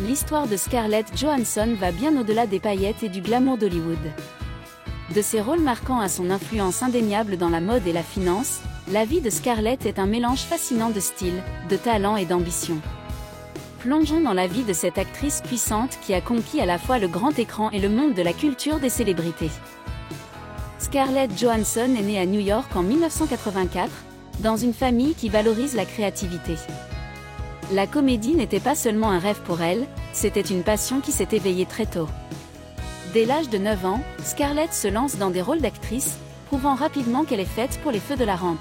l'histoire de Scarlett Johansson va bien au-delà des paillettes et du glamour d'Hollywood. De ses rôles marquants à son influence indéniable dans la mode et la finance, la vie de Scarlett est un mélange fascinant de style, de talent et d'ambition. Plongeons dans la vie de cette actrice puissante qui a conquis à la fois le grand écran et le monde de la culture des célébrités. Scarlett Johansson est née à New York en 1984, dans une famille qui valorise la créativité. La comédie n'était pas seulement un rêve pour elle, c'était une passion qui s'est éveillée très tôt. Dès l'âge de 9 ans, Scarlett se lance dans des rôles d'actrice, prouvant rapidement qu'elle est faite pour les feux de la rampe.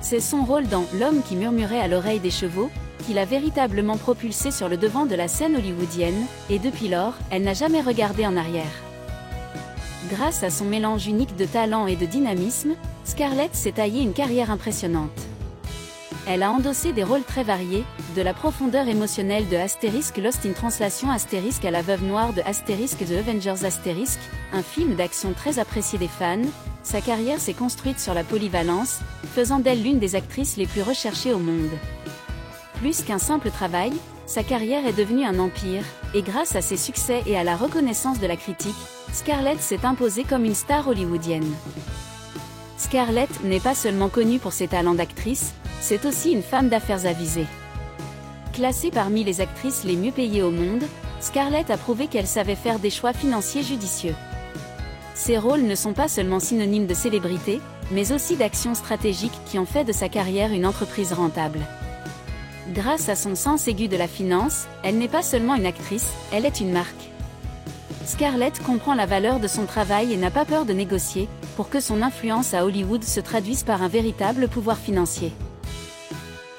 C'est son rôle dans L'homme qui murmurait à l'oreille des chevaux qui l'a véritablement propulsée sur le devant de la scène hollywoodienne, et depuis lors, elle n'a jamais regardé en arrière. Grâce à son mélange unique de talent et de dynamisme, Scarlett s'est taillée une carrière impressionnante. Elle a endossé des rôles très variés, de la profondeur émotionnelle de Asterisk Lost in Translation Asterisk à la veuve noire de Asterisk The Avengers Asterisk, un film d'action très apprécié des fans. Sa carrière s'est construite sur la polyvalence, faisant d'elle l'une des actrices les plus recherchées au monde. Plus qu'un simple travail, sa carrière est devenue un empire, et grâce à ses succès et à la reconnaissance de la critique, Scarlett s'est imposée comme une star hollywoodienne. Scarlett n'est pas seulement connue pour ses talents d'actrice, c'est aussi une femme d'affaires avisée. Classée parmi les actrices les mieux payées au monde, Scarlett a prouvé qu'elle savait faire des choix financiers judicieux. Ses rôles ne sont pas seulement synonymes de célébrité, mais aussi d'actions stratégiques qui ont fait de sa carrière une entreprise rentable. Grâce à son sens aigu de la finance, elle n'est pas seulement une actrice, elle est une marque. Scarlett comprend la valeur de son travail et n'a pas peur de négocier, pour que son influence à Hollywood se traduise par un véritable pouvoir financier.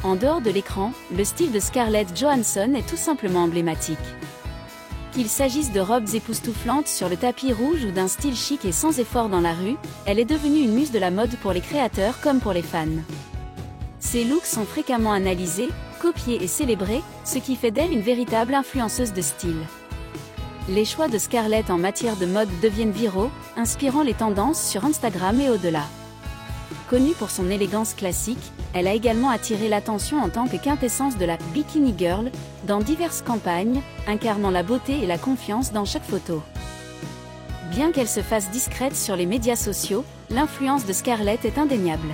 En dehors de l'écran, le style de Scarlett Johansson est tout simplement emblématique. Qu'il s'agisse de robes époustouflantes sur le tapis rouge ou d'un style chic et sans effort dans la rue, elle est devenue une muse de la mode pour les créateurs comme pour les fans. Ses looks sont fréquemment analysés, copiés et célébrés, ce qui fait d'elle une véritable influenceuse de style. Les choix de Scarlett en matière de mode deviennent viraux, inspirant les tendances sur Instagram et au-delà. Connue pour son élégance classique, elle a également attiré l'attention en tant que quintessence de la « bikini girl » dans diverses campagnes, incarnant la beauté et la confiance dans chaque photo. Bien qu'elle se fasse discrète sur les médias sociaux, l'influence de Scarlett est indéniable.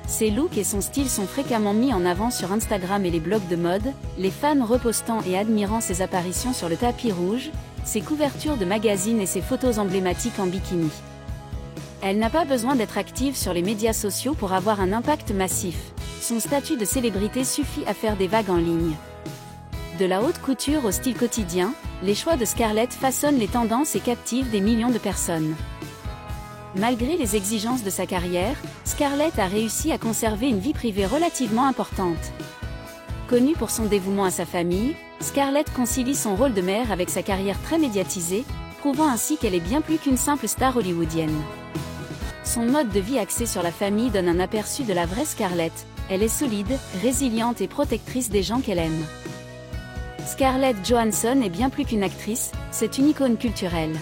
Ses looks et son style sont fréquemment mis en avant sur Instagram et les blogs de mode, les fans repostant et admirant ses apparitions sur le tapis rouge, ses couvertures de magazines et ses photos emblématiques en bikini. Elle n'a pas besoin d'être active sur les médias sociaux pour avoir un impact massif. Son statut de célébrité suffit à faire des vagues en ligne. De la haute couture au style quotidien, les choix de Scarlett façonnent les tendances et captivent des millions de personnes. Malgré les exigences de sa carrière, Scarlett a réussi à conserver une vie privée relativement importante. Connue pour son dévouement à sa famille, Scarlett concilie son rôle de mère avec sa carrière très médiatisée, prouvant ainsi qu'elle est bien plus qu'une simple star hollywoodienne. Son mode de vie axé sur la famille donne un aperçu de la vraie Scarlett. Elle est solide, résiliente et protectrice des gens qu'elle aime. Scarlett Johansson est bien plus qu'une actrice, c'est une icône culturelle.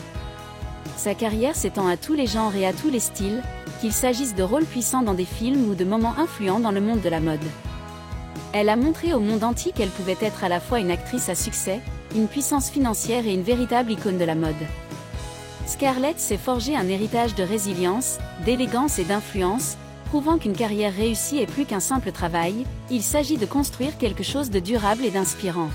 Sa carrière s'étend à tous les genres et à tous les styles, qu'il s'agisse de rôles puissants dans des films ou de moments influents dans le monde de la mode. Elle a montré au monde entier qu'elle pouvait être à la fois une actrice à succès, une puissance financière et une véritable icône de la mode. Scarlett s'est forgé un héritage de résilience, d'élégance et d'influence, prouvant qu'une carrière réussie est plus qu'un simple travail, il s'agit de construire quelque chose de durable et d'inspirant.